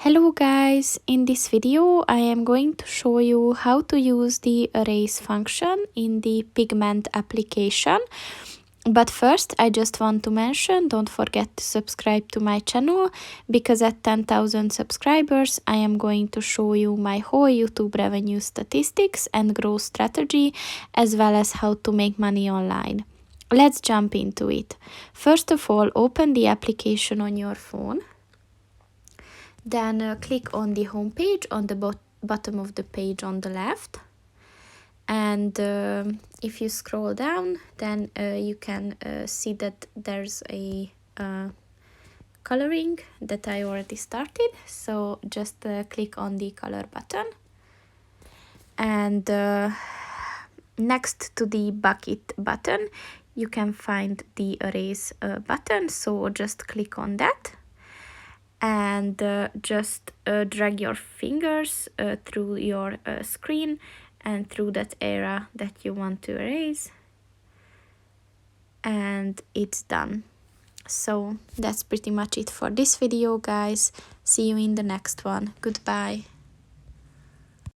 Hello guys, in this video I am going to show you how to use the erase function in the Pigment application. But first I just want to mention, don't forget to subscribe to my channel, because at 10,000 subscribers I am going to show you my whole YouTube revenue statistics and growth strategy, as well as how to make money online. Let's jump into it. First of all, open the application on your phone. Then click on the home page on the bottom of the page on the left. And if you scroll down, then you can see that there's a coloring that I already started. So just click on the color button. And next to the bucket button, you can find the erase button. So just click on that. And just drag your fingers through your screen and through that area that you want to erase, and it's done. So that's pretty much it for this video, guys. See you in the next one. Goodbye.